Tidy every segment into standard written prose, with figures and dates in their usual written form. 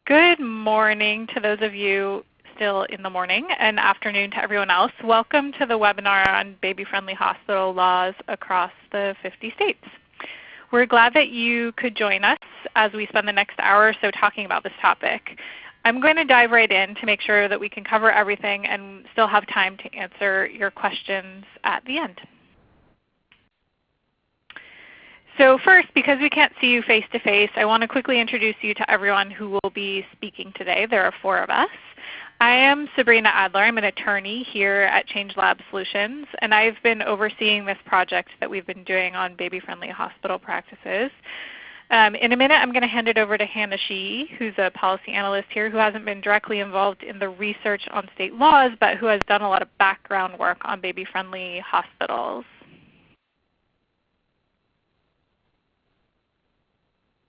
Good morning to those of you still in the morning, and afternoon to everyone else. Welcome to the webinar on baby-friendly hospital laws across the 50 states. We're glad that you could join us as we spend the next hour or so talking about this topic. I'm going to dive right in to make sure that we can cover everything and still have time to answer your questions at the end. So first, because we can't see you face to face, I want to quickly introduce you to everyone who will be speaking today. There are 4 of us. I am Sabrina Adler. I'm an attorney here at ChangeLab Solutions, and I've been overseeing this project that we've been doing on baby-friendly hospital practices. In a minute, I'm going to hand it over to Hannah Shee, who's a policy analyst here who hasn't been directly involved in the research on state laws, but who has done a lot of background work on baby-friendly hospitals.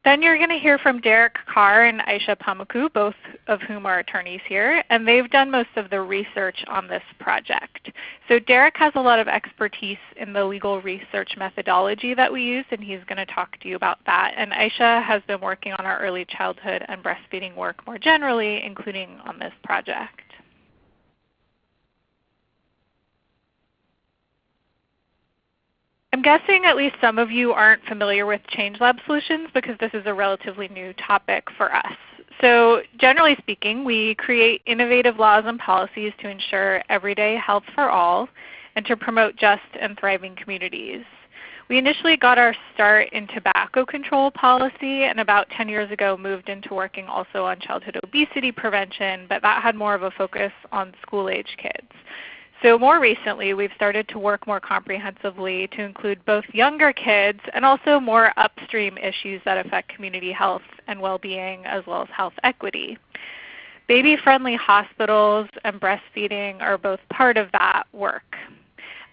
Then you're going to hear from Derek Carr and Aisha Pamaku, both of whom are attorneys here, and they've done most of the research on this project. So Derek has a lot of expertise in the legal research methodology that we use, and he's going to talk to you about that. And Aisha has been working on our early childhood and breastfeeding work more generally, including on this project. I'm guessing at least some of you aren't familiar with ChangeLab Solutions because this is a relatively new topic for us. So generally speaking, we create innovative laws and policies to ensure everyday health for all and to promote just and thriving communities. We initially got our start in tobacco control policy, and about 10 years ago moved into working also on childhood obesity prevention, but that had more of a focus on school-age kids. So more recently, we've started to work more comprehensively to include both younger kids and also more upstream issues that affect community health and well-being, as well as health equity. Baby-friendly hospitals and breastfeeding are both part of that work.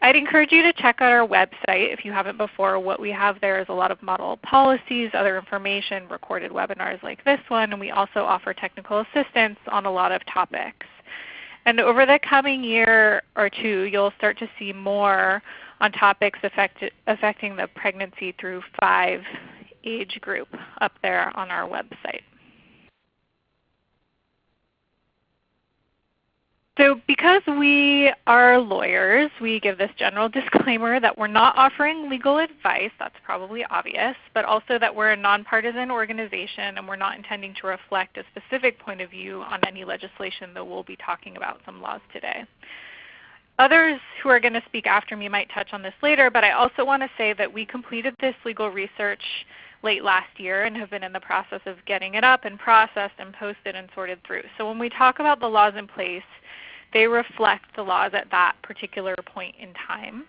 I'd encourage you to check out our website if you haven't before. What we have there is a lot of model policies, other information, recorded webinars like this one, and we also offer technical assistance on a lot of topics. And over the coming year or two, you'll start to see more on topics affecting the pregnancy through 5 age group up there on our website. So because we are lawyers, we give this general disclaimer that we're not offering legal advice. That's probably obvious, but also that we're a nonpartisan organization and we're not intending to reflect a specific point of view on any legislation, though we'll be talking about some laws today. Others who are going to speak after me might touch on this later, but I also want to say that we completed this legal research late last year and have been in the process of getting it up and processed and posted and sorted through. So when we talk about the laws in place, they reflect the laws at that particular point in time.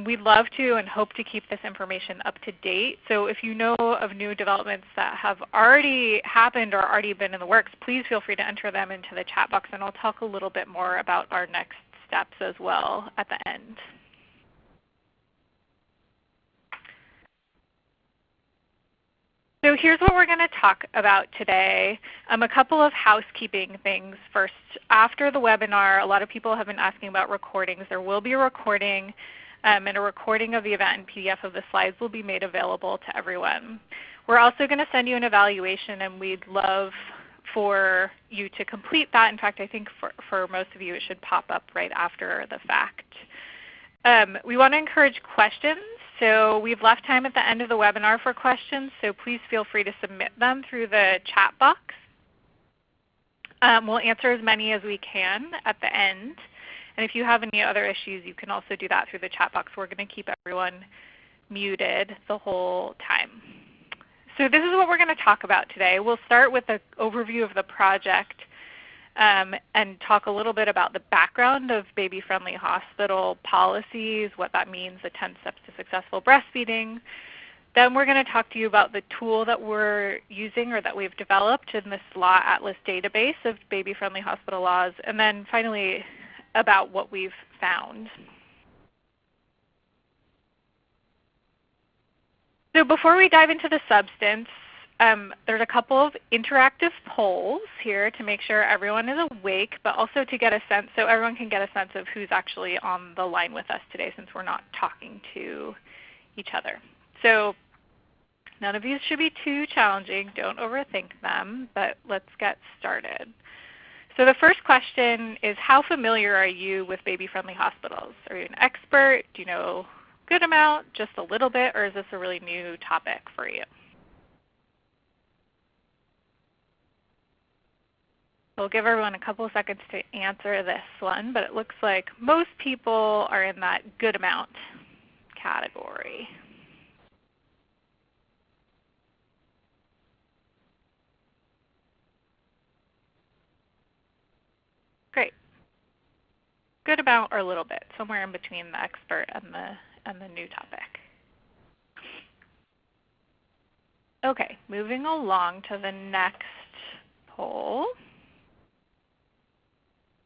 We'd love to and hope to keep this information up to date. So if you know of new developments that have already happened or already been in the works, please feel free to enter them into the chat box, and I'll talk a little bit more about our next steps as well at the end. So here's what we're going to talk about today. A couple of housekeeping things first. After the webinar, a lot of people have been asking about recordings. There will be a recording, and a recording of the event and PDF of the slides will be made available to everyone. We're also going to send you an evaluation, and we'd love for you to complete that. In fact, I think for most of you it should pop up right after the fact. We want to encourage questions. So we've left time at the end of the webinar for questions, so please feel free to submit them through the chat box. We'll answer as many as we can at the end. And if you have any other issues, you can also do that through the chat box. We're going to keep everyone muted the whole time. So this is what we're going to talk about today. We'll start with an overview of the project and talk a little bit about the background of baby-friendly hospital policies, what that means, the 10 steps to successful breastfeeding. Then we're going to talk to you about the tool that we're using or that we've developed in this Law Atlas database of baby-friendly hospital laws, and then finally about what we've found. So before we dive into the substance, there's a couple of interactive polls here to make sure everyone is awake, but also to get a sense, so everyone can get a sense of who's actually on the line with us today since we're not talking to each other. So None of these should be too challenging. Don't overthink them, but let's get started. So the first question is, how familiar are you with baby-friendly hospitals? Are you an expert? Do you know a good amount, just a little bit, or is this a really new topic for you? We'll give everyone a couple of seconds to answer this one, but it looks like most people are in that good amount category. Great. Good amount or a little bit, somewhere in between the expert and the new topic. Okay, moving along to the next poll.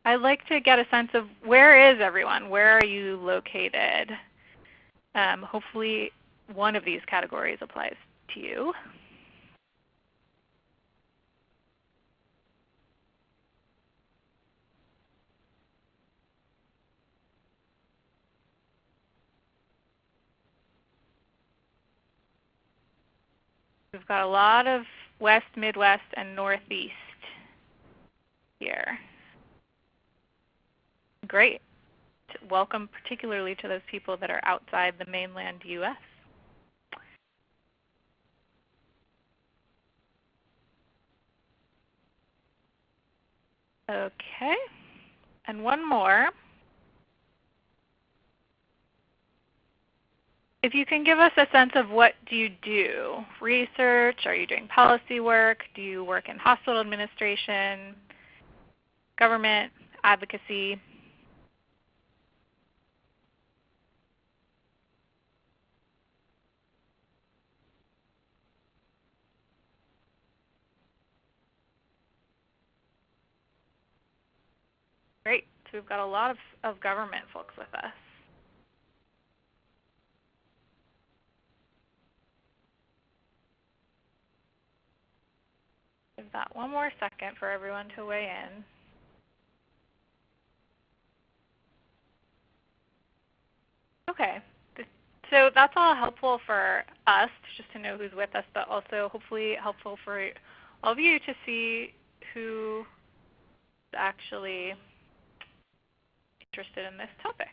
I'd like to get a sense of where is everyone? Where are you located? Hopefully one of these categories applies to you. We've got a lot of West, Midwest, and Northeast here. Great. Welcome particularly to those people that are outside the mainland U.S. Okay, and one more. If you can give us a sense of what do you do? Research? Are you doing policy work? Do you work in hospital administration, government, advocacy? Great. So we've got a lot of government folks with us. Give that one more second for everyone to weigh in. Okay. So that's all helpful for us just to know who's with us, but also hopefully helpful for all of you to see who is actually interested in this topic.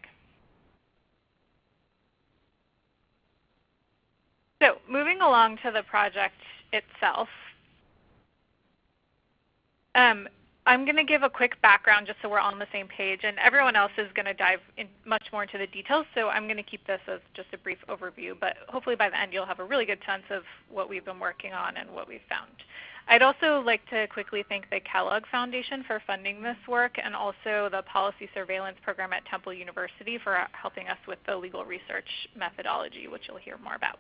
So moving along to the project itself, I'm going to give a quick background just so we're all on the same page, and everyone else is going to dive in much more into the details, so I'm going to keep this as just a brief overview, but hopefully by the end you'll have a really good sense of what we've been working on and what we've found. I'd also like to quickly thank the Kellogg Foundation for funding this work, and also the Policy Surveillance Program at Temple University for helping us with the legal research methodology, which you'll hear more about.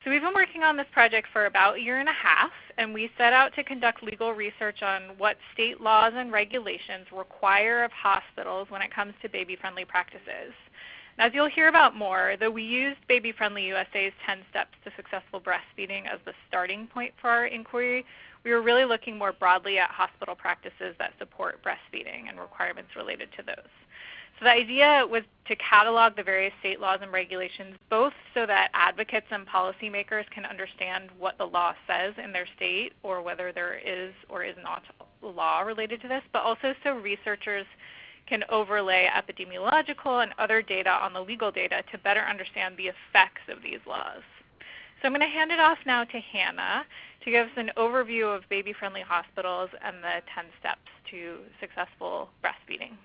So we've been working on this project for about a year and a half, and we set out to conduct legal research on what state laws and regulations require of hospitals when it comes to baby-friendly practices. And as you'll hear about more, though we used BabyFriendly USA's 10 Steps to Successful Breastfeeding as the starting point for our inquiry, we were really looking more broadly at hospital practices that support breastfeeding and requirements related to those. So the idea was to catalog the various state laws and regulations, both so that advocates and policymakers can understand what the law says in their state, or whether there is or is not a law related to this, but also so researchers can overlay epidemiological and other data on the legal data to better understand the effects of these laws. So I'm going to hand it off now to Hannah to give us an overview of baby-friendly hospitals and the 10 steps to successful breastfeeding.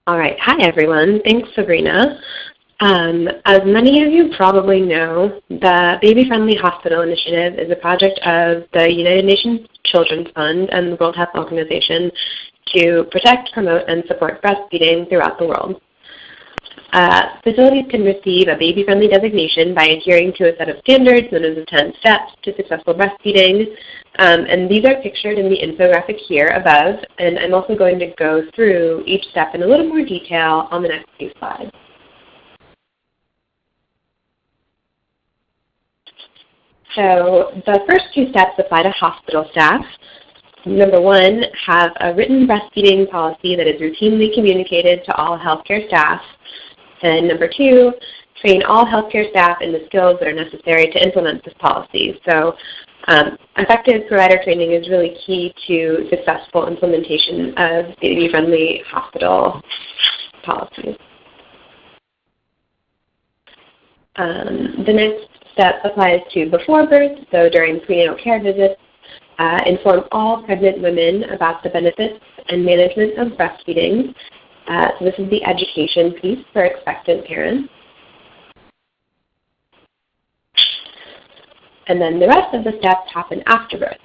All right. Hi, everyone. Thanks, Sabrina. As many of you probably know, the Baby-Friendly Hospital Initiative is a project of the United Nations Children's Fund and the World Health Organization to protect, promote, and support breastfeeding throughout the world. Facilities can receive a baby-friendly designation by adhering to a set of standards known as the 10 steps to successful breastfeeding. And these are pictured in the infographic here above. And I'm also going to go through each step in a little more detail on the next few slides. So the first two steps apply to hospital staff. Number one, have a written breastfeeding policy that is routinely communicated to all healthcare staff. And number two, train all healthcare staff in the skills that are necessary to implement this policy. So effective provider training is really key to successful implementation of baby-friendly hospital policies. The next step applies to before birth, so during prenatal care visits. Inform all pregnant women about the benefits and management of breastfeeding. So this is the education piece for expectant parents. And then the rest of the steps happen after birth.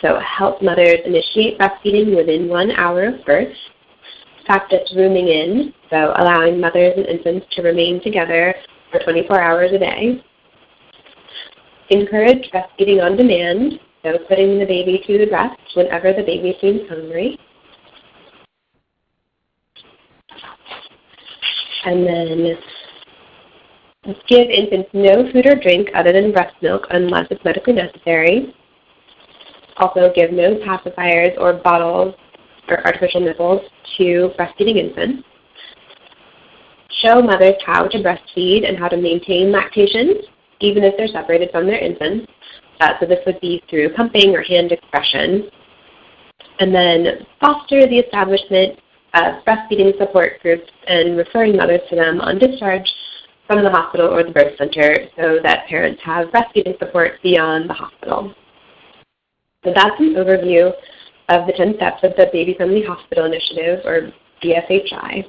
So help mothers initiate breastfeeding within 1 hour of birth. Practice rooming in, so allowing mothers and infants to remain together for 24 hours a day. Encourage breastfeeding on demand, so putting the baby to the breast whenever the baby seems hungry. And then give infants no food or drink other than breast milk unless it's medically necessary. Also give no pacifiers or bottles or artificial nipples to breastfeeding infants. Show mothers how to breastfeed and how to maintain lactation, even if they're separated from their infants. So this would be through pumping or hand expression. And then foster the establishment of breastfeeding support groups and referring mothers to them on discharge from the hospital or the birth center so that parents have breastfeeding support beyond the hospital. So that's an overview of the 10 steps of the Baby-Friendly Hospital Initiative, or BFHI.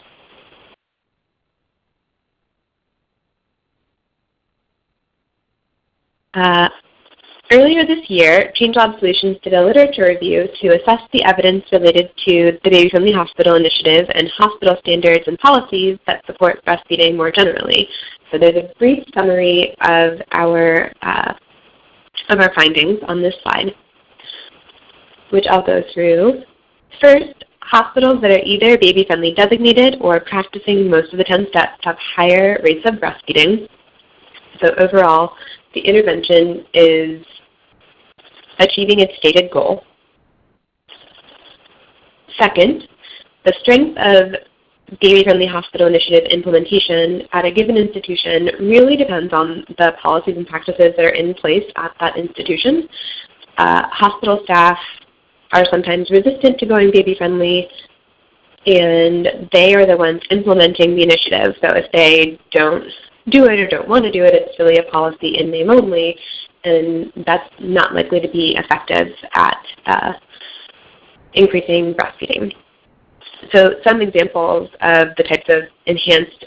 Earlier this year, ChangeLab Solutions did a literature review to assess the evidence related to the Baby-Friendly Hospital Initiative and hospital standards and policies that support breastfeeding more generally. So there's a brief summary of our findings on this slide, which I'll go through. First, hospitals that are either baby-friendly designated or practicing most of the 10 steps have higher rates of breastfeeding. So overall, the intervention is achieving its stated goal. Second, the strength of Baby-Friendly Hospital Initiative implementation at a given institution really depends on the policies and practices that are in place at that institution. Hospital staff are sometimes resistant to going baby-friendly, and they are the ones implementing the initiative. So if they don't do it or don't want to do it, it's really a policy in name only, and that's not likely to be effective at increasing breastfeeding. So some examples of the types of enhanced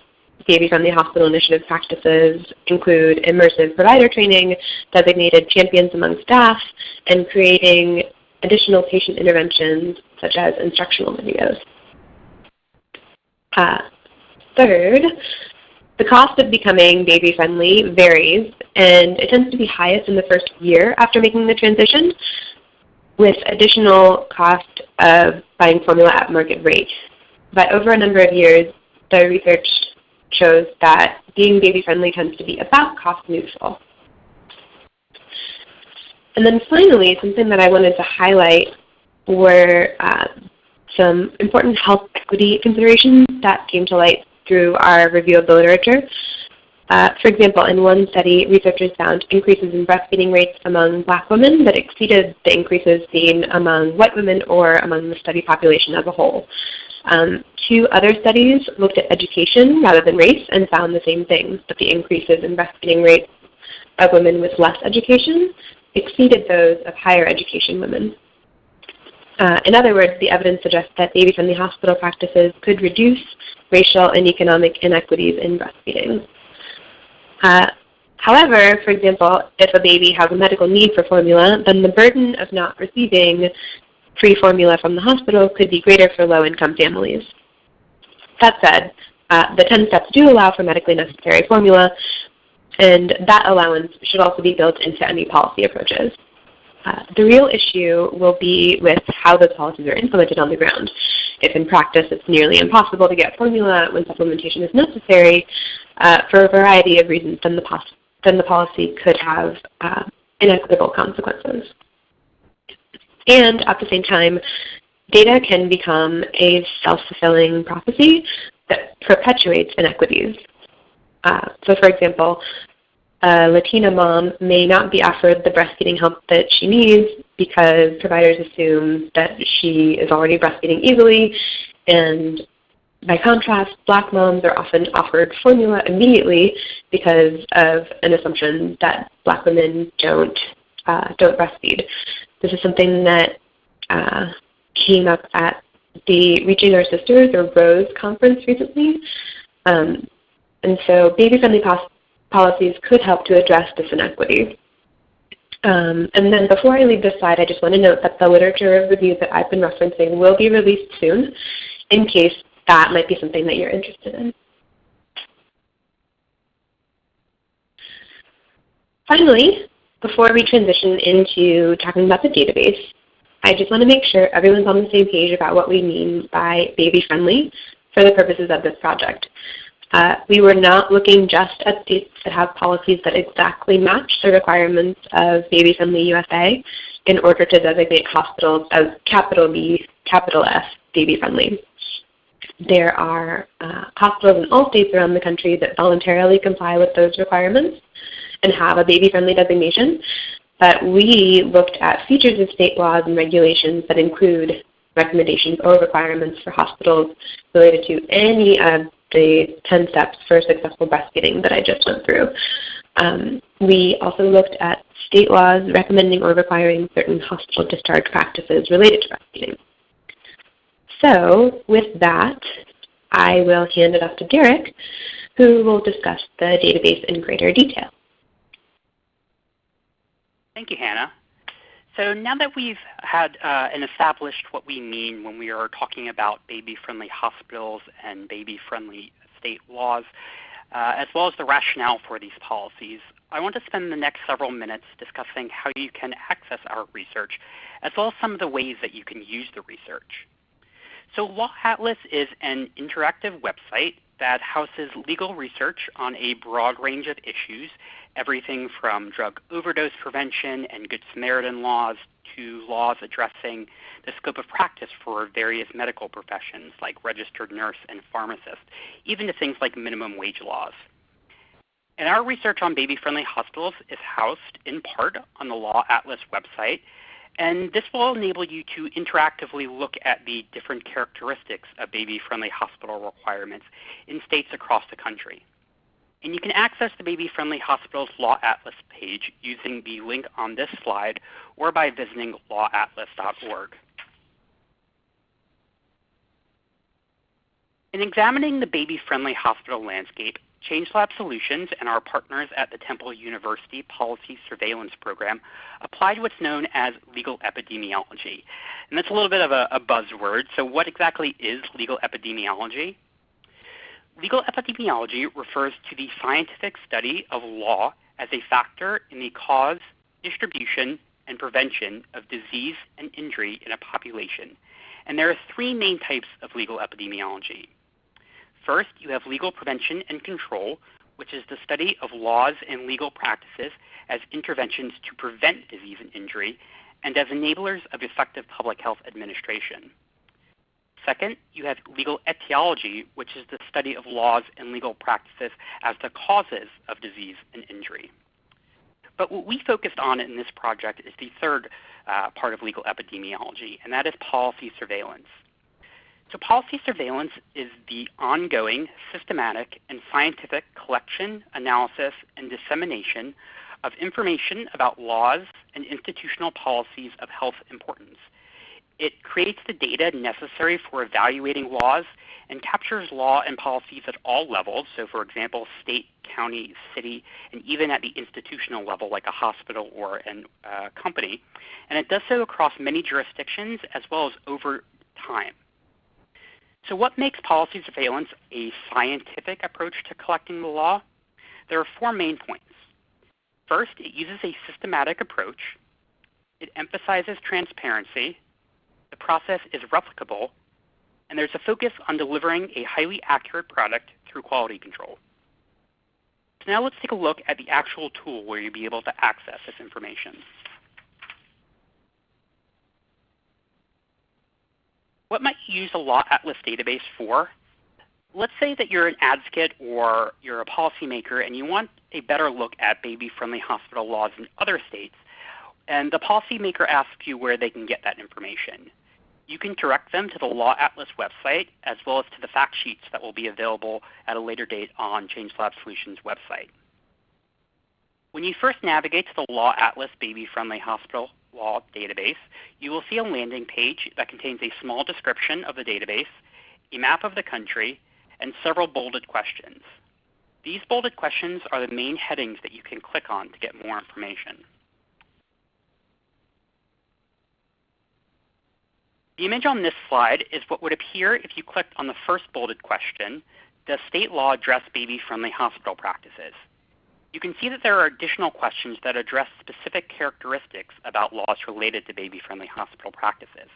Baby-Friendly Hospital Initiative practices include immersive provider training, designated champions among staff, and creating additional patient interventions such as instructional videos. Third, the cost of becoming baby-friendly varies, and it tends to be highest in the first year after making the transition, with additional cost of buying formula at market rate. But over a number of years, the research shows that being baby-friendly tends to be about cost neutral. And then finally, something that I wanted to highlight were some important health equity considerations that came to light through our review of the literature. For example, in one study, researchers found increases in breastfeeding rates among Black women that exceeded the increases seen among white women or among the study population as a whole. 2 other studies looked at education rather than race and found the same thing, that the increases in breastfeeding rates of women with less education exceeded those of higher education women. In other words, the evidence suggests that baby-friendly hospital practices could reduce racial and economic inequities in breastfeeding. However, for example, if a baby has a medical need for formula, then the burden of not receiving free formula from the hospital could be greater for low-income families. That said, the 10 steps do allow for medically necessary formula, and that allowance should also be built into any policy approaches. The real issue will be with how those policies are implemented on the ground. If in practice it's nearly impossible to get formula when supplementation is necessary for a variety of reasons, then the policy could have inequitable consequences. And at the same time, data can become a self-fulfilling prophecy that perpetuates inequities. So for example, a Latina mom may not be offered the breastfeeding help that she needs because providers assume that she is already breastfeeding easily, and by contrast, Black moms are often offered formula immediately because of an assumption that Black women don't breastfeed. This is something that came up at the Reaching Our Sisters, or ROSE, conference recently. And so baby-friendly policies could help to address this inequity. And then before I leave this slide, I just want to note that the literature review that I've been referencing will be released soon, in case that might be something that you're interested in. Finally, before we transition into talking about the database, I just want to make sure everyone's on the same page about what we mean by baby-friendly for the purposes of this project. We were not looking just at states that have policies that exactly match the requirements of BabyFriendly USA in order to designate hospitals as capital B, capital F, baby-friendly. There are hospitals in all states around the country that voluntarily comply with those requirements and have a baby-friendly designation, but we looked at features of state laws and regulations that include recommendations or requirements for hospitals related to any of the 10 steps for successful breastfeeding that I just went through. We also looked at state laws recommending or requiring certain hospital discharge practices related to breastfeeding. So with that, I will hand it off to Derek, who will discuss the database in greater detail. Thank you, Hannah. So now that we've had and established what we mean when we are talking about baby-friendly hospitals and baby-friendly state laws, as well as the rationale for these policies, I want to spend the next several minutes discussing how you can access our research, as well as some of the ways that you can use the research. So Law Atlas is an interactive website that houses legal research on a broad range of issues, everything from drug overdose prevention and Good Samaritan laws to laws addressing the scope of practice for various medical professions like registered nurse and pharmacist, even to things like minimum wage laws. And our research on baby-friendly hospitals is housed in part on the Law Atlas website, and this will enable you to interactively look at the different characteristics of baby-friendly hospital requirements in states across the country. And you can access the Baby-Friendly Hospitals Law Atlas page using the link on this slide or by visiting lawatlas.org. In examining the baby-friendly hospital landscape, ChangeLab Solutions and our partners at the Temple University Policy Surveillance Program applied what's known as legal epidemiology. And that's a little bit of a buzzword. So what exactly is legal epidemiology? Legal epidemiology refers to the scientific study of law as a factor in the cause, distribution, and prevention of disease and injury in a population. And there are three main types of legal epidemiology. First, you have legal prevention and control, which is the study of laws and legal practices as interventions to prevent disease and injury and as enablers of effective public health administration. Second, you have legal etiology, which is the study of laws and legal practices as the causes of disease and injury. But what we focused on in this project is the third part of legal epidemiology, and that is policy surveillance. So policy surveillance is the ongoing, systematic, and scientific collection, analysis, and dissemination of information about laws and institutional policies of health importance. It creates the data necessary for evaluating laws and captures law and policies at all levels, so for example, state, county, city, and even at the institutional level like a hospital or a company. And it does so across many jurisdictions as well as over time. So what makes policy surveillance a scientific approach to collecting the law? There are four main points. First, it uses a systematic approach. It emphasizes transparency. The process is replicable, and there's a focus on delivering a highly accurate product through quality control. So now let's take a look at the actual tool where you'll be able to access this information. What might you use a Law Atlas database for? let's say that you're an advocate or you're a policymaker and you want a better look at baby-friendly hospital laws in other states, and the policymaker asks you where they can get that information. You can direct them to the Law Atlas website as well as to the fact sheets that will be available at a later date on ChangeLab Solutions website. When you first navigate to the Law Atlas Baby-Friendly Hospital Law database, you will see a landing page that contains a small description of the database, a map of the country, and several bolded questions. These bolded questions are the main headings that you can click on to get more information. The image on this slide is what would appear if you clicked on the first bolded question, does state law address baby-friendly hospital practices? You can see that there are additional questions that address specific characteristics about laws related to baby-friendly hospital practices.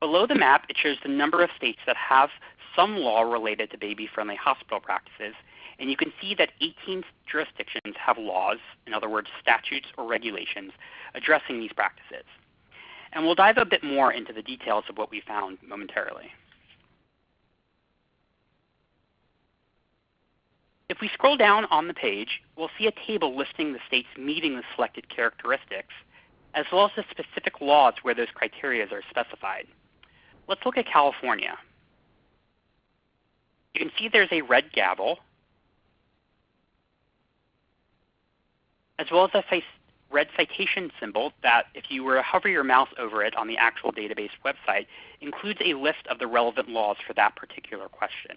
Below the map, it shows the number of states that have some law related to baby-friendly hospital practices, and you can see that 18 jurisdictions have laws, in other words, statutes or regulations, addressing these practices. And we'll dive a bit more into the details of what we found momentarily. If we scroll down on the page, we'll see a table listing the states meeting the selected characteristics, as well as the specific laws where those criteria are specified. Let's look at California. You can see there's a red gavel, as well as a red citation symbol that, if you were to hover your mouse over it on the actual database website, includes a list of the relevant laws for that particular question.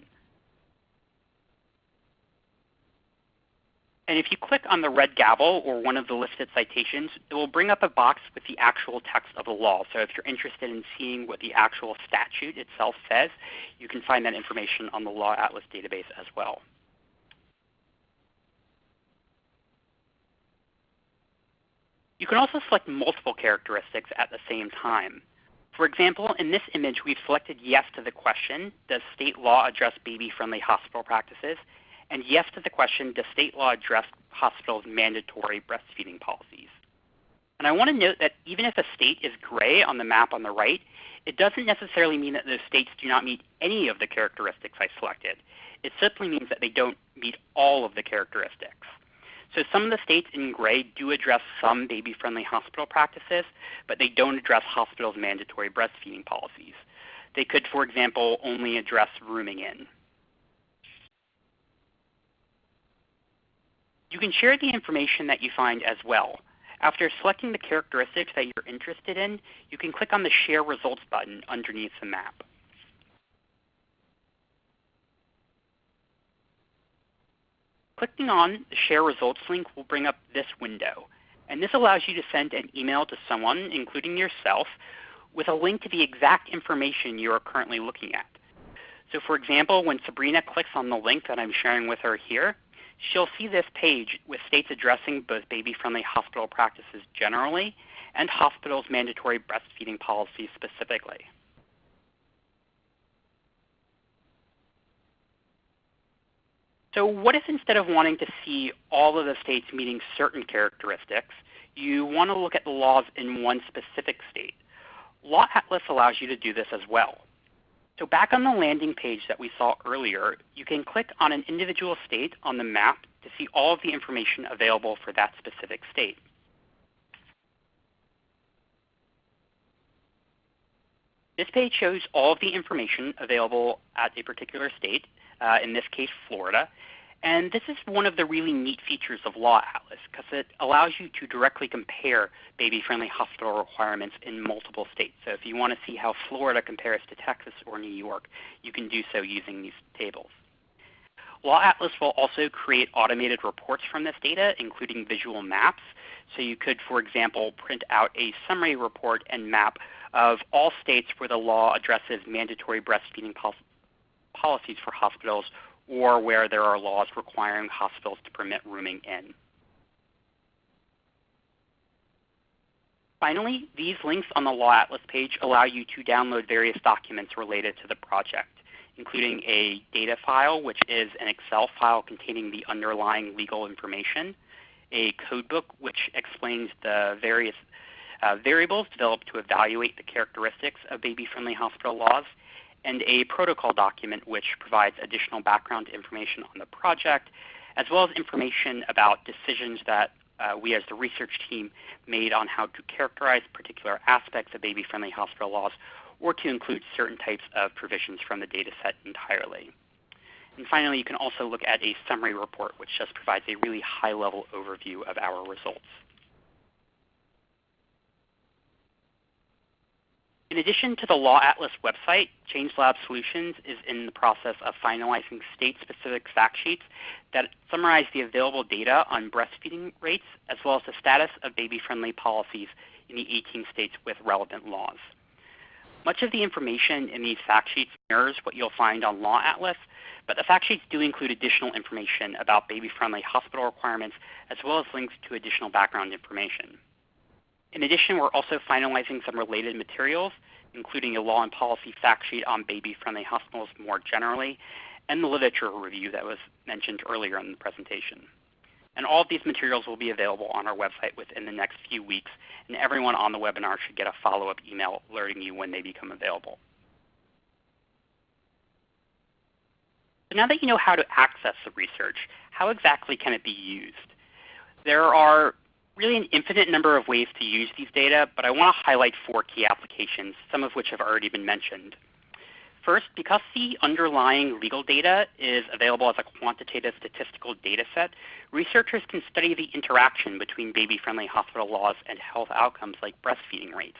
And if you click on the red gavel or one of the listed citations, it will bring up a box with the actual text of the law. So if you're interested in seeing what the actual statute itself says, you can find that information on the Law Atlas database as well. You can also select multiple characteristics at the same time. For example, in this image, we've selected yes to the question, does state law address baby-friendly hospital practices? And yes to the question, does state law address hospitals' mandatory breastfeeding policies? And I want to note that even if a state is gray on the map on the right, it doesn't necessarily mean that those states do not meet any of the characteristics I selected. It simply means that they don't meet all of the characteristics. So some of the states in gray do address some baby-friendly hospital practices, but they don't address hospitals' mandatory breastfeeding policies. They could, for example, only address rooming in. You can share the information that you find as well. After selecting the characteristics that you're interested in, you can click on the Share Results button underneath the map. Clicking on the Share Results link will bring up this window. And this allows you to send an email to someone, including yourself, with a link to the exact information you are currently looking at. So for example, when Sabrina clicks on the link that I'm sharing with her here, she'll see this page with states addressing both baby-friendly hospital practices generally and hospitals' mandatory breastfeeding policies specifically. So what if instead of wanting to see all of the states meeting certain characteristics, you want to look at the laws in one specific state? Law Atlas allows you to do this as well. So back on the landing page that we saw earlier, you can click on an individual state on the map to see all of the information available for that specific state. This page shows all of the information available at a particular state, in this case Florida. And this is one of the really neat features of Law Atlas because it allows you to directly compare baby-friendly hospital requirements in multiple states. So if you want to see how Florida compares to Texas or New York, you can do so using these tables. Law Atlas will also create automated reports from this data, including visual maps. So you could, for example, print out a summary report and map of all states where the law addresses mandatory breastfeeding policies for hospitals or where there are laws requiring hospitals to permit rooming in. Finally, these links on the Law Atlas page allow you to download various documents related to the project, including a data file, which is an Excel file containing the underlying legal information, a codebook, which explains the various variables developed to evaluate the characteristics of baby-friendly hospital laws, and a protocol document which provides additional background information on the project, as well as information about decisions that we as the research team made on how to characterize particular aspects of baby-friendly hospital laws, or to include certain types of provisions from the data set entirely. And finally, you can also look at a summary report, which just provides a really high-level overview of our results. In addition to the Law Atlas website, ChangeLab Solutions is in the process of finalizing state-specific fact sheets that summarize the available data on breastfeeding rates, as well as the status of baby-friendly policies in the 18 states with relevant laws. Much of the information in these fact sheets mirrors what you'll find on Law Atlas, but the fact sheets do include additional information about baby-friendly hospital requirements, as well as links to additional background information. In addition, we're also finalizing some related materials, including a law and policy fact sheet on baby-friendly hospitals more generally, and the literature review that was mentioned earlier in the presentation. And all of these materials will be available on our website within the next few weeks, and everyone on the webinar should get a follow-up email alerting you when they become available. So now that you know how to access the research, how exactly can it be used? There are really an infinite number of ways to use these data, but I want to highlight 4 key applications, some of which have already been mentioned. First, because the underlying legal data is available as a quantitative statistical data set, researchers can study the interaction between baby-friendly hospital laws and health outcomes like breastfeeding rates.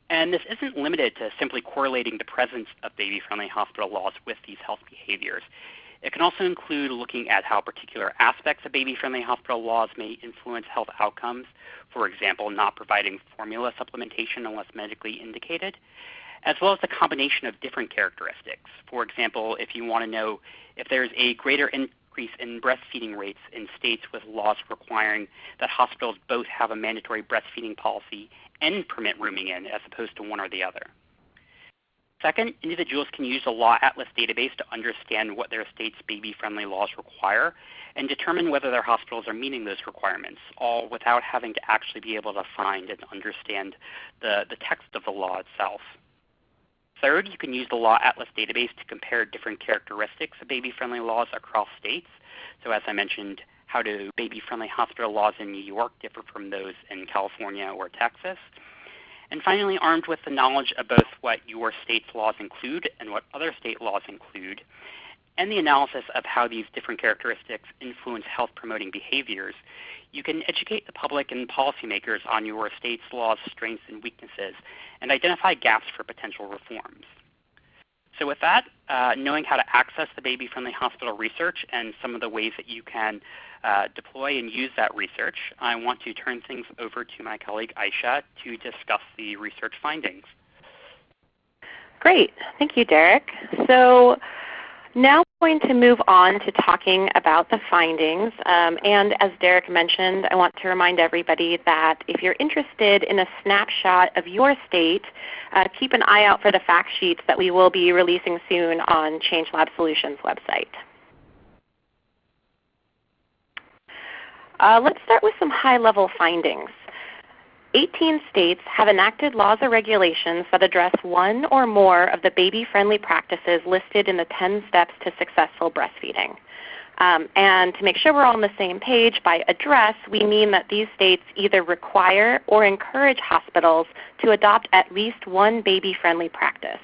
And this isn't limited to simply correlating the presence of baby-friendly hospital laws with these health behaviors. It can also include looking at how particular aspects of baby-friendly hospital laws may influence health outcomes, for example, not providing formula supplementation unless medically indicated, as well as the combination of different characteristics. For example, if you want to know if there's a greater increase in breastfeeding rates in states with laws requiring that hospitals both have a mandatory breastfeeding policy and permit rooming in, as opposed to one or the other. Second, individuals can use the Law Atlas database to understand what their state's baby-friendly laws require and determine whether their hospitals are meeting those requirements, all without having to actually be able to find and understand the text of the law itself. Third, you can use the Law Atlas database to compare different characteristics of baby-friendly laws across states. So as I mentioned, how do baby-friendly hospital laws in New York differ from those in California or Texas? And finally, armed with the knowledge of both what your state's laws include and what other state laws include, and the analysis of how these different characteristics influence health-promoting behaviors, you can educate the public and policymakers on your state's laws' strengths and weaknesses, and identify gaps for potential reforms. So with that, knowing how to access the baby-friendly hospital research and some of the ways that you can deploy and use that research, I want to turn things over to my colleague Aisha to discuss the research findings. Great. Thank you, Derek. So now I'm going to move on to talking about the findings. And as Derek mentioned, I want to remind everybody that if you're interested in a snapshot of your state, keep an eye out for the fact sheets that we will be releasing soon on ChangeLab Solutions website. Let's start with some high-level findings. 18 states have enacted laws or regulations that address one or more of the baby-friendly practices listed in the 10 steps to successful breastfeeding. And to make sure we're all on the same page, by address, we mean that these states either require or encourage hospitals to adopt at least one baby-friendly practice.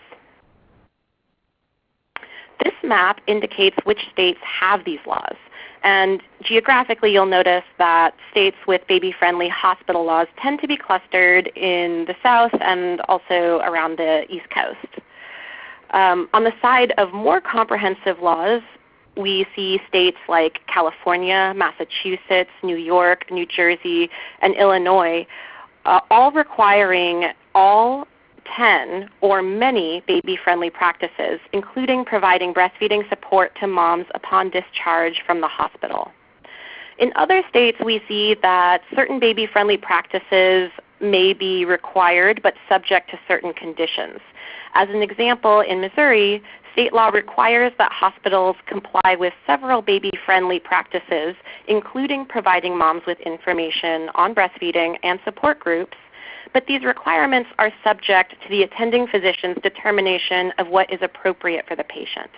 This map indicates which states have these laws. And geographically, you'll notice that states with baby-friendly hospital laws tend to be clustered in the South and also around the East Coast. On the side of more comprehensive laws, we see states like California, Massachusetts, New York, New Jersey, and Illinois, all requiring all 10 or many baby-friendly practices, including providing breastfeeding support to moms upon discharge from the hospital. In other states, we see that certain baby-friendly practices may be required but subject to certain conditions. As an example, in Missouri, state law requires that hospitals comply with several baby-friendly practices, including providing moms with information on breastfeeding and support groups, but these requirements are subject to the attending physician's determination of what is appropriate for the patient.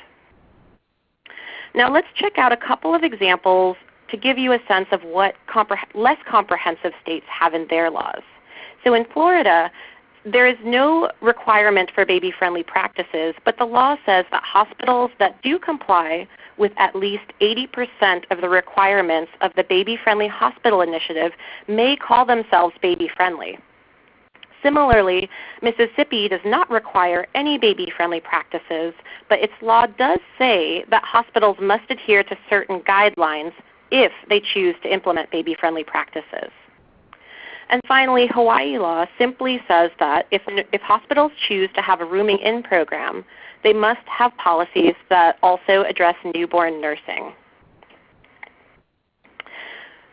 Now let's check out a couple of examples to give you a sense of what less comprehensive states have in their laws. So in Florida, there is no requirement for baby-friendly practices, but the law says that hospitals that do comply with at least 80% of the requirements of the Baby-Friendly Hospital Initiative may call themselves baby-friendly. Similarly, Mississippi does not require any baby-friendly practices, but its law does say that hospitals must adhere to certain guidelines if they choose to implement baby-friendly practices. And finally, Hawaii law simply says that if hospitals choose to have a rooming-in program, they must have policies that also address newborn nursing.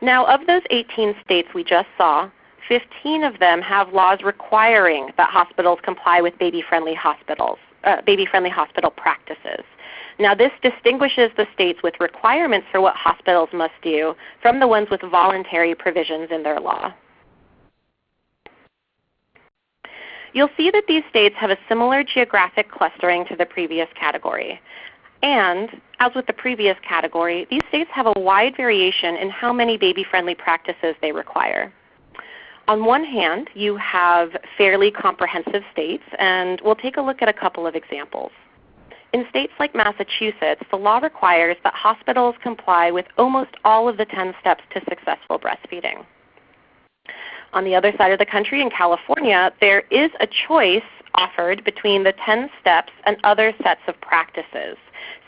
Now, of those 18 states we just saw, 15 of them have laws requiring that hospitals comply with baby-friendly hospital practices. Now, this distinguishes the states with requirements for what hospitals must do from the ones with voluntary provisions in their law. You'll see that these states have a similar geographic clustering to the previous category. And as with the previous category, these states have a wide variation in how many baby-friendly practices they require. On one hand, you have fairly comprehensive states, and we'll take a look at a couple of examples. In states like Massachusetts, the law requires that hospitals comply with almost all of the 10 steps to successful breastfeeding. On the other side of the country, in California, there is a choice offered between the 10 steps and other sets of practices.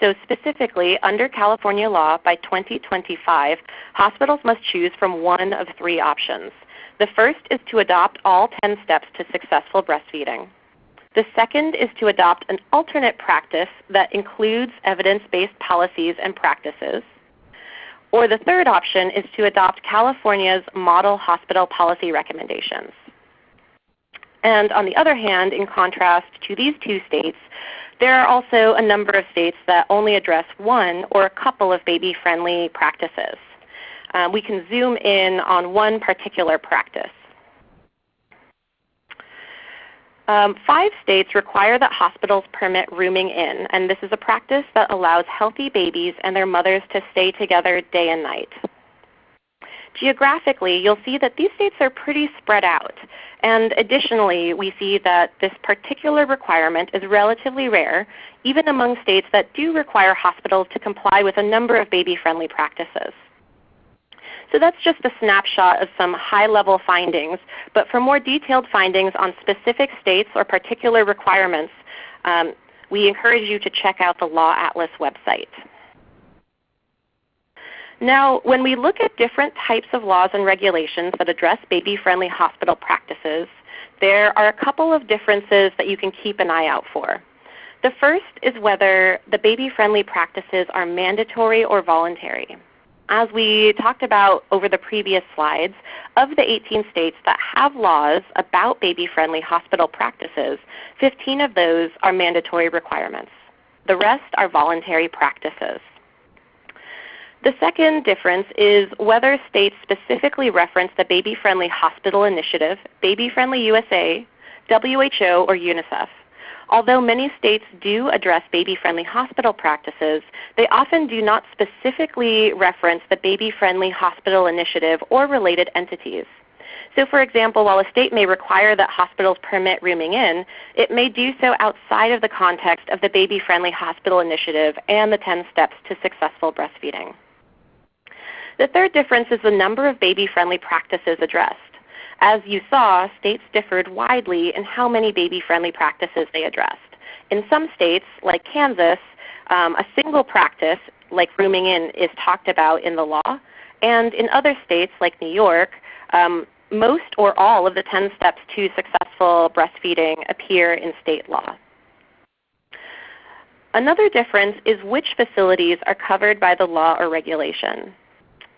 So specifically, under California law, by 2025, hospitals must choose from one of three options. The first is to adopt all 10 steps to successful breastfeeding. The second is to adopt an alternate practice that includes evidence-based policies and practices. Or the third option is to adopt California's model hospital policy recommendations. And on the other hand, in contrast to these two states, there are also a number of states that only address one or a couple of baby-friendly practices. We can zoom in on one particular practice. 5 states require that hospitals permit rooming in, and this is a practice that allows healthy babies and their mothers to stay together day and night. Geographically, you'll see that these states are pretty spread out, and additionally, we see that this particular requirement is relatively rare, even among states that do require hospitals to comply with a number of baby-friendly practices. So that's just a snapshot of some high-level findings, but for more detailed findings on specific states or particular requirements, we encourage you to check out the Law Atlas website. Now, when we look at different types of laws and regulations that address baby-friendly hospital practices, there are a couple of differences that you can keep an eye out for. The first is whether the baby-friendly practices are mandatory or voluntary. As we talked about over the previous slides, of the 18 states that have laws about baby-friendly hospital practices, 15 of those are mandatory requirements. The rest are voluntary practices. The second difference is whether states specifically reference the Baby-Friendly Hospital Initiative, BabyFriendly USA, WHO, or UNICEF. Although many states do address baby-friendly hospital practices, they often do not specifically reference the Baby-Friendly Hospital Initiative or related entities. So for example, while a state may require that hospitals permit rooming in, it may do so outside of the context of the Baby-Friendly Hospital Initiative and the 10 steps to successful breastfeeding. The third difference is the number of baby-friendly practices addressed. As you saw, states differed widely in how many baby-friendly practices they addressed. In some states, like Kansas, a single practice, like rooming in, is talked about in the law. And in other states, like New York, most or all of the 10 steps to successful breastfeeding appear in state law. Another difference is which facilities are covered by the law or regulation.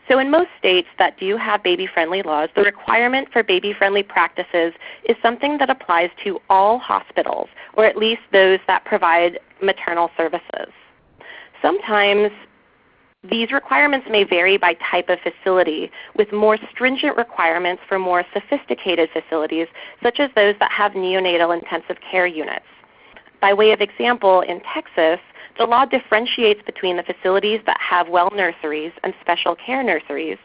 So in most states that do have baby-friendly laws, the requirement for baby-friendly practices is something that applies to all hospitals, or at least those that provide maternal services. Sometimes These requirements may vary by type of facility, with more stringent requirements for more sophisticated facilities, such as those that have neonatal intensive care units. By way of example, in Texas, the law differentiates between the facilities that have well nurseries and special care nurseries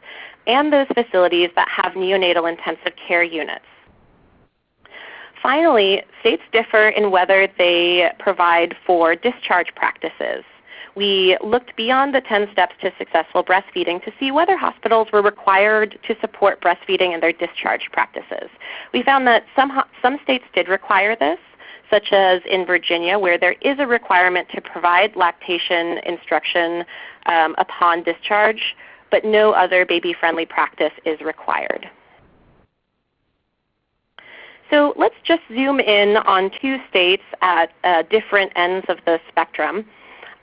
and those facilities that have neonatal intensive care units. Finally, states differ in whether they provide for discharge practices. We looked beyond the 10 steps to successful breastfeeding to see whether hospitals were required to support breastfeeding in their discharge practices. We found that some states did require this, such as in Virginia, where there is a requirement to provide lactation instruction upon discharge, but no other baby-friendly practice is required. So let's just zoom in on 2 states at different ends of the spectrum.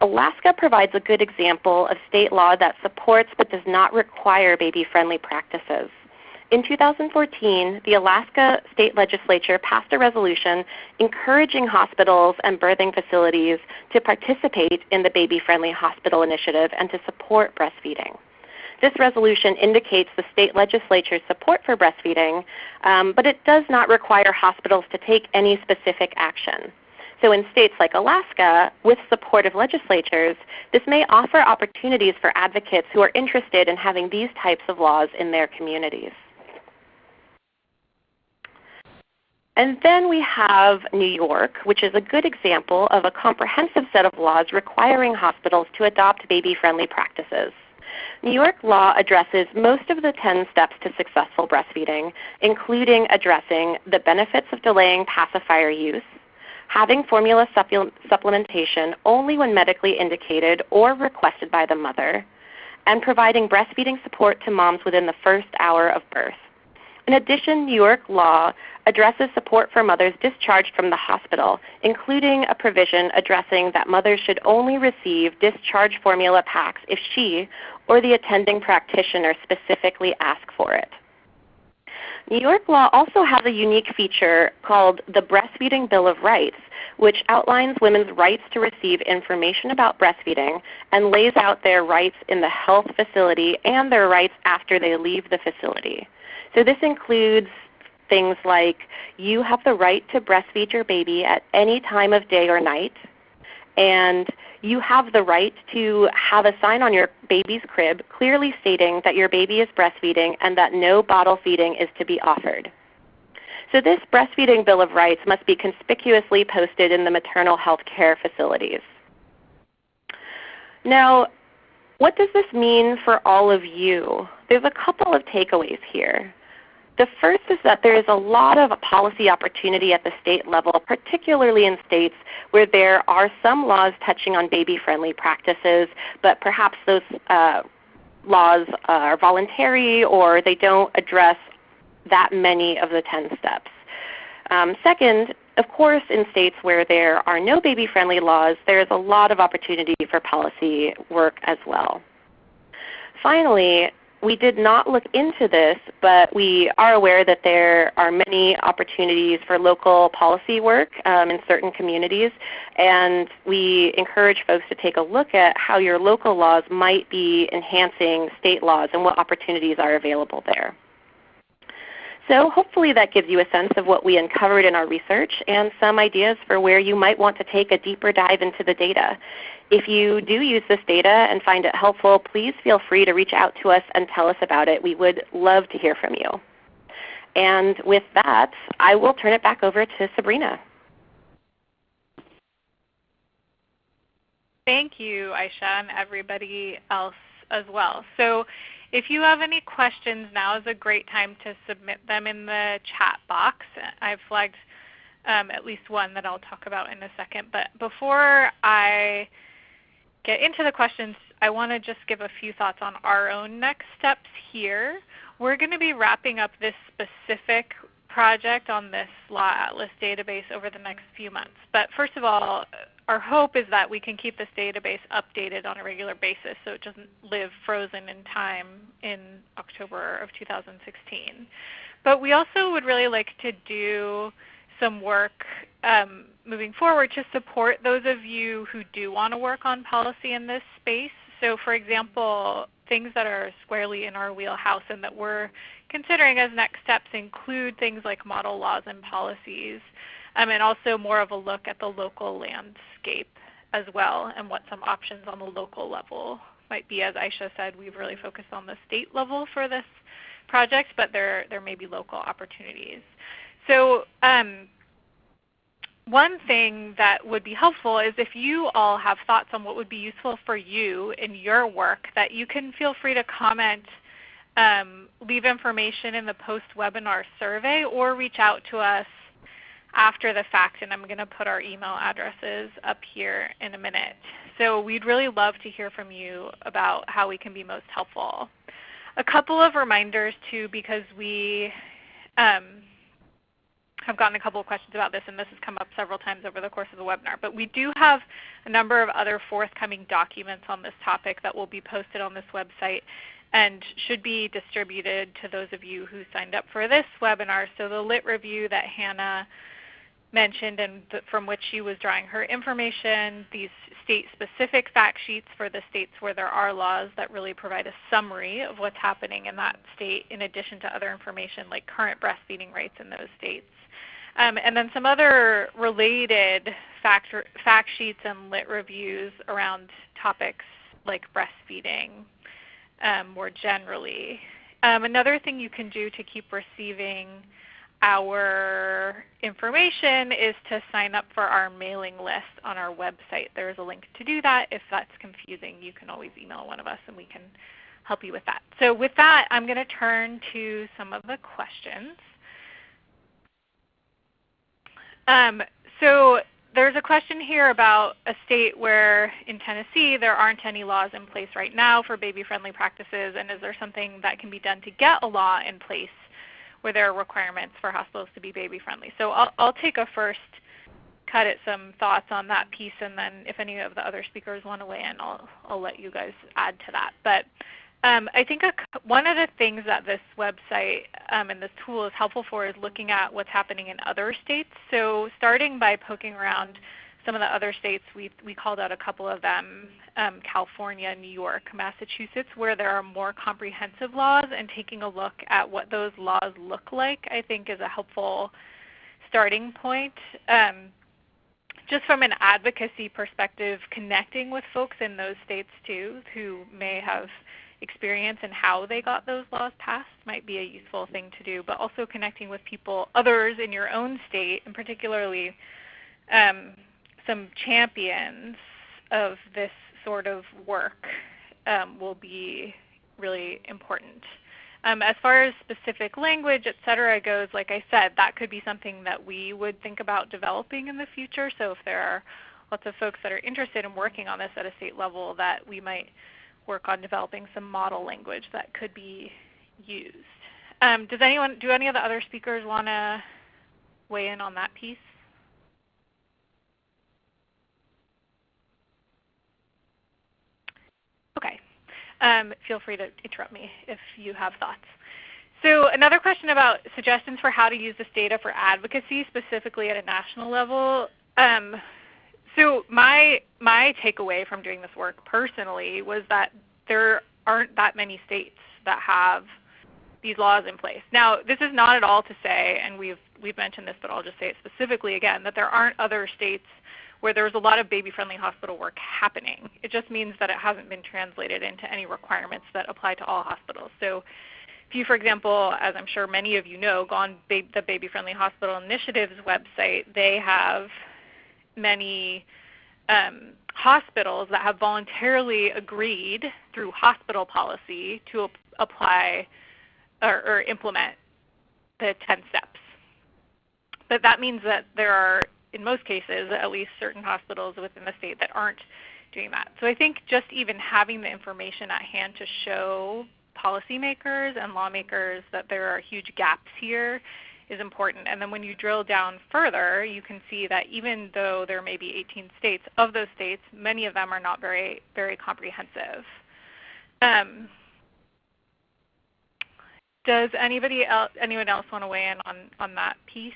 Alaska provides a good example of state law that supports but does not require baby-friendly practices. In 2014, the Alaska State Legislature passed a resolution encouraging hospitals and birthing facilities to participate in the Baby-Friendly Hospital Initiative and to support breastfeeding. This resolution indicates the state legislature's support for breastfeeding, but it does not require hospitals to take any specific action. So in states like Alaska, with supportive legislatures, this may offer opportunities for advocates who are interested in having these types of laws in their communities. And then we have New York, which is a good example of a comprehensive set of laws requiring hospitals to adopt baby-friendly practices. New York law addresses most of the 10 steps to successful breastfeeding, including addressing the benefits of delaying pacifier use, having formula supplementation only when medically indicated or requested by the mother, and providing breastfeeding support to moms within the first hour of birth. In addition, New York law addresses support for mothers discharged from the hospital, including a provision addressing that mothers should only receive discharge formula packs if she or the attending practitioner specifically ask for it. New York law also has a unique feature called the Breastfeeding Bill of Rights, which outlines women's rights to receive information about breastfeeding and lays out their rights in the health facility and their rights after they leave the facility. So this includes things like you have the right to breastfeed your baby at any time of day or night, and you have the right to have a sign on your baby's crib clearly stating that your baby is breastfeeding and that no bottle feeding is to be offered. So this Breastfeeding Bill of Rights must be conspicuously posted in the maternal health care facilities. Now, what does this mean for all of you? There's a couple of takeaways here. The first is that there is a lot of policy opportunity at the state level, particularly in states where there are some laws touching on baby-friendly practices, but perhaps those laws are voluntary or they don't address that many of the 10 steps. Second, of course, in states where there are no baby-friendly laws, there is a lot of opportunity for policy work as well. Finally, we did not look into this, but we are aware that there are many opportunities for local policy work in certain communities, and we encourage folks to take a look at how your local laws might be enhancing state laws and what opportunities are available there. So hopefully that gives you a sense of what we uncovered in our research and some ideas for where you might want to take a deeper dive into the data. If you do use this data and find it helpful, please feel free to reach out to us and tell us about it. We would love to hear from you. And with that, I will turn it back over to Sabrina. Thank you, Aisha, and everybody else as well. So if you have any questions, now is a great time to submit them in the chat box. I've flagged at least one that I'll talk about in a second. But before I get into the questions, I want to just give a few thoughts on our own next steps here. We're going to be wrapping up this specific project on this Law Atlas database over the next few months. But first of all, our hope is that we can keep this database updated on a regular basis so it doesn't live frozen in time in October of 2016. But we also would really like to do some work moving forward to support those of you who do want to work on policy in this space. So for example, things that are squarely in our wheelhouse and that we're considering as next steps include things like model laws and policies, and also more of a look at the local landscape as well and what some options on the local level might be. As Aisha said, we've really focused on the state level for this project, but there may be local opportunities. So one thing that would be helpful is if you all have thoughts on what would be useful for you in your work, that you can feel free to comment, leave information in the post-webinar survey, or reach out to us after the fact, and I'm going to put our email addresses up here in a minute. So we'd really love to hear from you about how we can be most helpful. A couple of reminders too, because we have gotten a couple of questions about this, and this has come up several times over the course of the webinar. But we do have a number of other forthcoming documents on this topic that will be posted on this website and should be distributed to those of you who signed up for this webinar. So the lit review that Hannah mentioned and from which she was drawing her information, these state-specific fact sheets for the states where there are laws that really provide a summary of what's happening in that state, in addition to other information like current breastfeeding rates in those states. And then some other related fact sheets and lit reviews around topics like breastfeeding more generally. Another thing you can do to keep receiving our information is to sign up for our mailing list on our website. There is a link to do that. If that's confusing, you can always email one of us and we can help you with that. So with that, I'm going to turn to some of the questions. So there's a question here about a state where in Tennessee there aren't any laws in place right now for baby-friendly practices, and is there something that can be done to get a law in place where there are requirements for hospitals to be baby-friendly? So I'll take a first cut at some thoughts on that piece, and then if any of the other speakers want to weigh in, I'll let you guys add to that. But I think one of the things that this website and this tool is helpful for is looking at what's happening in other states. So starting by poking around some of the other states, we called out a couple of them, California, New York, Massachusetts, where there are more comprehensive laws, and taking a look at what those laws look like I think is a helpful starting point. Just from an advocacy perspective, connecting with folks in those states too who may have experience in how they got those laws passed might be a useful thing to do, but also connecting with people, others in your own state, and particularly some champions of this sort of work will be really important. As far as specific language, et cetera, goes, like I said, that could be something that we would think about developing in the future. So if there are lots of folks that are interested in working on this at a state level, that we might work on developing some model language that could be used. Do any of the other speakers want to weigh in on that piece? Okay. Feel free to interrupt me if you have thoughts. So another question about suggestions for how to use this data for advocacy, specifically at a national level. So my takeaway from doing this work personally was that there aren't that many states that have these laws in place. Now, this is not at all to say, and we've mentioned this, but I'll just say it specifically again, that there aren't other states where there's a lot of baby-friendly hospital work happening. It just means that it hasn't been translated into any requirements that apply to all hospitals. So if you, for example, as I'm sure many of you know, go on the Baby-Friendly Hospital Initiative's website, they have many hospitals that have voluntarily agreed through hospital policy to apply or implement the 10 steps. But that means that there are, in most cases, at least certain hospitals within the state that aren't doing that. So I think just even having the information at hand to show policymakers and lawmakers that there are huge gaps here is important. And then when you drill down further, you can see that even though there may be 18 states, of those states, many of them are not very, very comprehensive. Does anyone else want to weigh in on that piece?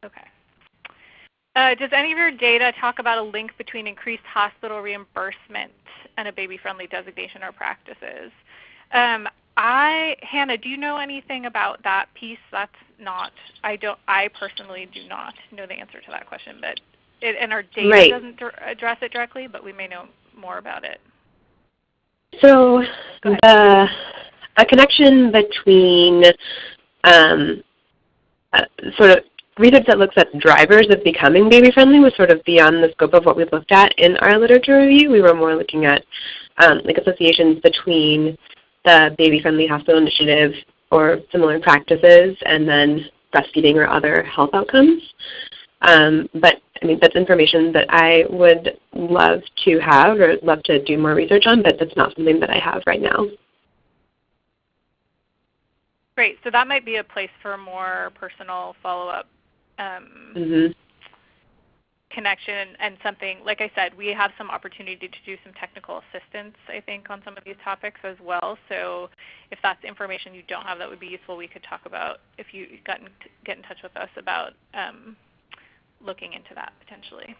Okay. Does any of your data talk about a link between increased hospital reimbursement and a baby-friendly designation or practices? Hannah, do you know anything about that piece? That's not, I personally do not know the answer to that question, but and our data doesn't address it directly, but we may know more about it. So a connection between sort of research that looks at drivers of becoming baby-friendly was sort of beyond the scope of what we looked at in our literature review. We were more looking at like associations between the Baby-Friendly Hospital Initiative or similar practices and then breastfeeding or other health outcomes. But I mean, that's information that I would love to have or love to do more research on, but that's not something that I have right now. Great. So that might be a place for more personal follow-up connection and something, like I said, we have some opportunity to do some technical assistance, I think, on some of these topics as well. So if that's information you don't have that would be useful, we could talk about if you get in touch with us about looking into that potentially.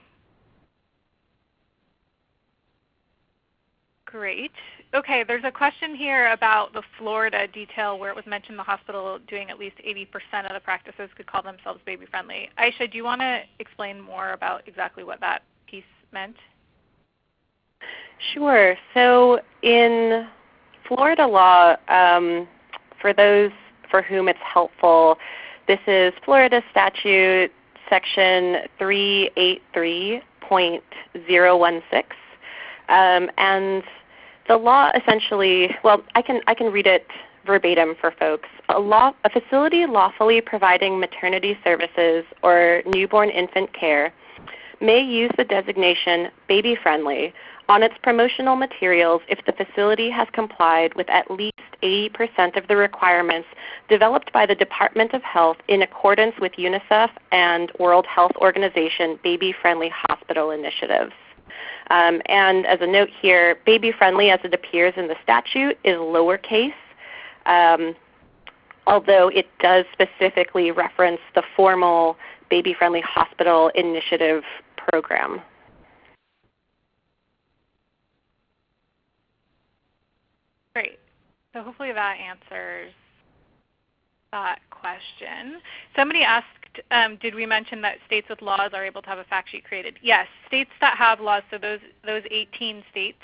Great. Okay, there's a question here about the Florida detail where it was mentioned the hospital doing at least 80% of the practices could call themselves baby-friendly. Aisha, do you want to explain more about exactly what that piece meant? Sure. So in Florida law, for those for whom it's helpful, this is Florida Statute Section 383.016. And the law essentially, well, I can read it verbatim for folks. A facility lawfully providing maternity services or newborn infant care may use the designation baby-friendly on its promotional materials if the facility has complied with at least 80% of the requirements developed by the Department of Health in accordance with UNICEF and World Health Organization baby-friendly hospital initiatives. And as a note here, baby-friendly as it appears in the statute is lowercase, although it does specifically reference the formal baby-friendly hospital initiative program. Great. So hopefully that answers that question. Somebody asked, did we mention that states with laws are able to have a fact sheet created? Yes, states that have laws, so those 18 states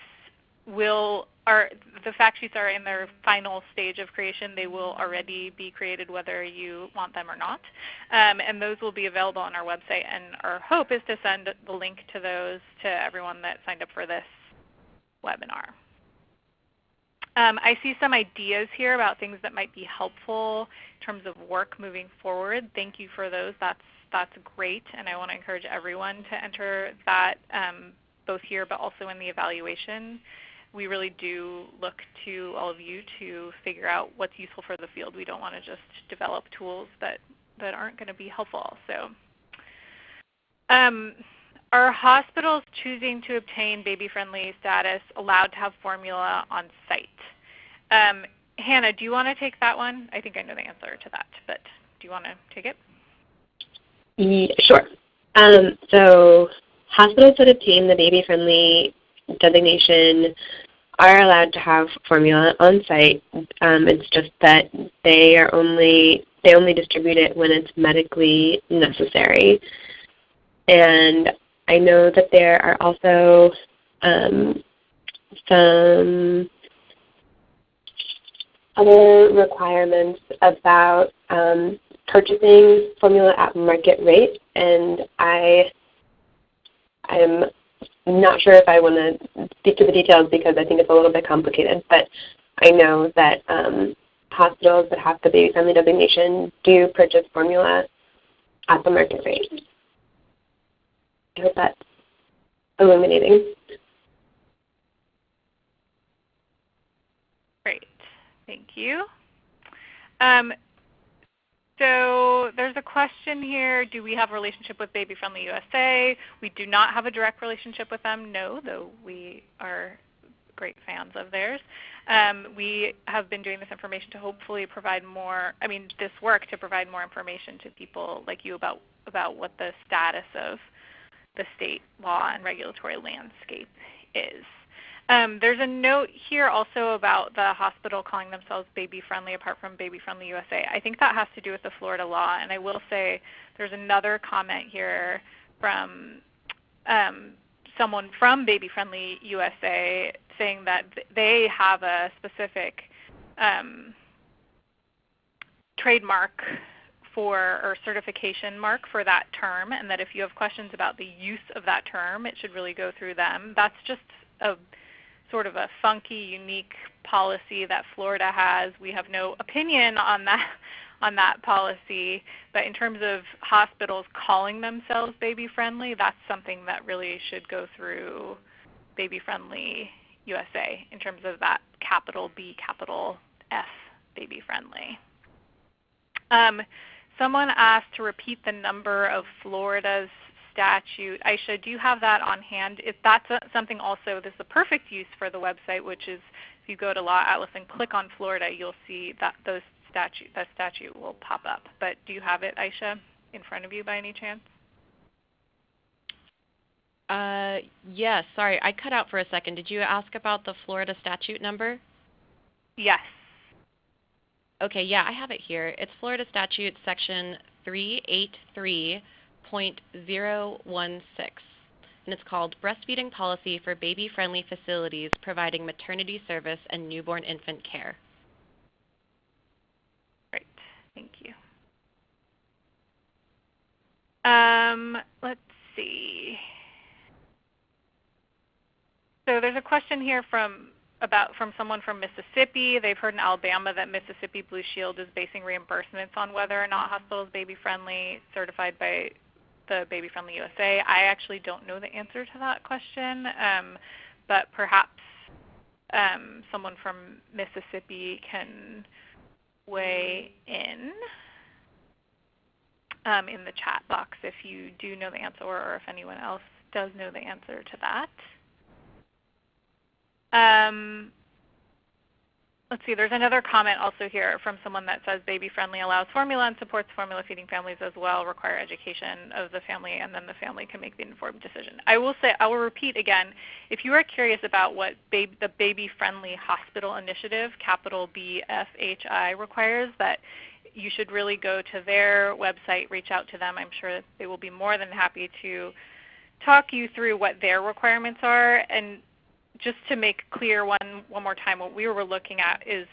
the fact sheets are in their final stage of creation. They will already be created whether you want them or not. And those will be available on our website, and our hope is to send the link to those to everyone that signed up for this webinar. I see some ideas here about things that might be helpful in terms of work moving forward. Thank you for those. That's great, and I want to encourage everyone to enter that both here but also in the evaluation. We really do look to all of you to figure out what's useful for the field. We don't want to just develop tools that aren't going to be helpful. So, are hospitals choosing to obtain baby-friendly status allowed to have formula on site? Hannah, do you want to take that one? I think I know the answer to that, but do you want to take it? Sure. So hospitals that obtain the baby-friendly designation are allowed to have formula on site. It's just that they only distribute it when it's medically necessary. And I know that there are also some other requirements about purchasing formula at market rate, and I am not sure if I want to speak to the details because I think it's a little bit complicated, but I know that hospitals that have the baby-friendly designation do purchase formula at the market rate. I hope that's illuminating. Great. Thank you. So there's a question here, do we have a relationship with BabyFriendly USA? We do not have a direct relationship with them, no, though we are great fans of theirs. We have been doing this information to hopefully provide more, this work to provide more information to people like you about what the status of the state law and regulatory landscape is. There's a note here also about the hospital calling themselves baby-friendly apart from BabyFriendly USA. I think that has to do with the Florida law, and I will say there's another comment here from someone from BabyFriendly USA saying that they have a specific trademark or certification mark for that term, and that if you have questions about the use of that term, it should really go through them. That's just a sort of a funky, unique policy that Florida has. We have no opinion on that policy, but in terms of hospitals calling themselves baby-friendly, that's something that really should go through BabyFriendly USA in terms of that capital B, capital F, baby-friendly. Someone asked to repeat the number of Florida's statute. Aisha, do you have that on hand? If that's something also, this is a perfect use for the website, which is if you go to Law Atlas and click on Florida, you'll see that that statute will pop up. But do you have it, Aisha, in front of you by any chance? Yes, sorry, I cut out for a second. Did you ask about the Florida statute number? Yes. Okay, yeah, I have it here. It's Florida Statute Section 383.016, and it's called Breastfeeding Policy for Baby-Friendly Facilities Providing Maternity Service and Newborn Infant Care. Great, thank you. Let's see. So there's a question here from someone from Mississippi. They've heard in Alabama that Mississippi Blue Shield is basing reimbursements on whether or not hospitals baby-friendly, certified by the BabyFriendly USA. I actually don't know the answer to that question, but perhaps someone from Mississippi can weigh in the chat box if you do know the answer, or if anyone else does know the answer to that. Let's see, there's another comment also here from someone that says baby-friendly allows formula and supports formula feeding families as well, require education of the family, and then the family can make the informed decision. I will repeat again, if you are curious about what the Baby-Friendly Hospital Initiative, capital BFHI, requires, that you should really go to their website, reach out to them. I'm sure that they will be more than happy to talk you through what their requirements are. And just to make clear one more time, what we were looking at is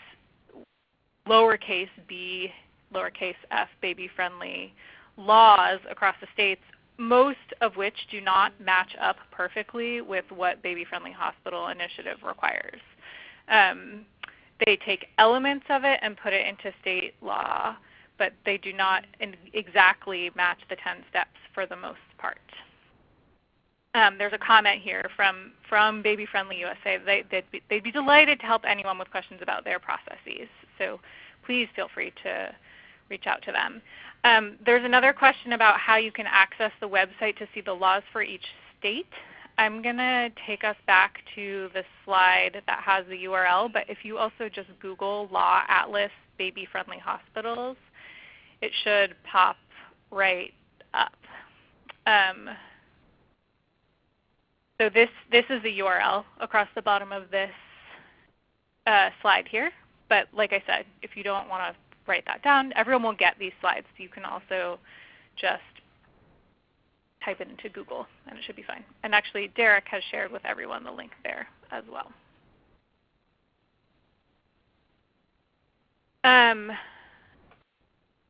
lowercase b, lowercase f, baby-friendly laws across the states, most of which do not match up perfectly with what Baby-Friendly Hospital Initiative requires. They take elements of it and put it into state law, but they do not exactly match the 10 steps for the most part. There's a comment here from BabyFriendly USA. They'd be delighted to help anyone with questions about their processes. So please feel free to reach out to them. There's another question about how you can access the website to see the laws for each state. I'm going to take us back to the slide that has the URL, but if you also just Google Law Atlas Baby-Friendly Hospitals, it should pop right up. So this is the URL across the bottom of this slide here. But like I said, if you don't want to write that down, everyone will get these slides. So you can also just type it into Google, and it should be fine. And actually, Derek has shared with everyone the link there as well.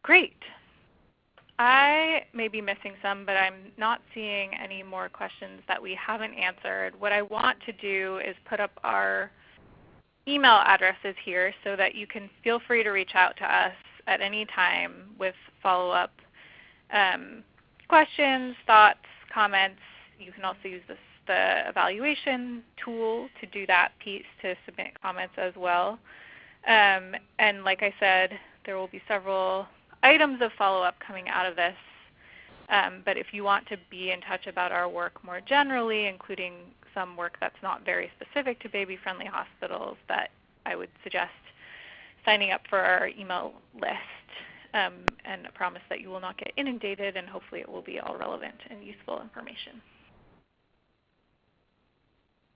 Great. I may be missing some, but I'm not seeing any more questions that we haven't answered. What I want to do is put up our email addresses here so that you can feel free to reach out to us at any time with follow-up questions, thoughts, comments. You can also use the evaluation tool to do that piece, to submit comments as well. And like I said, there will be several items of follow-up coming out of this. But if you want to be in touch about our work more generally, including some work that's not very specific to baby-friendly hospitals, that I would suggest signing up for our email list. And I promise that you will not get inundated, and hopefully it will be all relevant and useful information.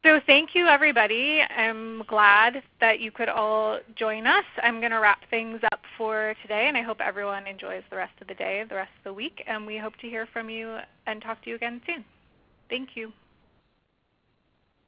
So thank you, everybody. I'm glad that you could all join us. I'm going to wrap things up for today, and I hope everyone enjoys the rest of the day, the rest of the week, and we hope to hear from you and talk to you again soon. Thank you.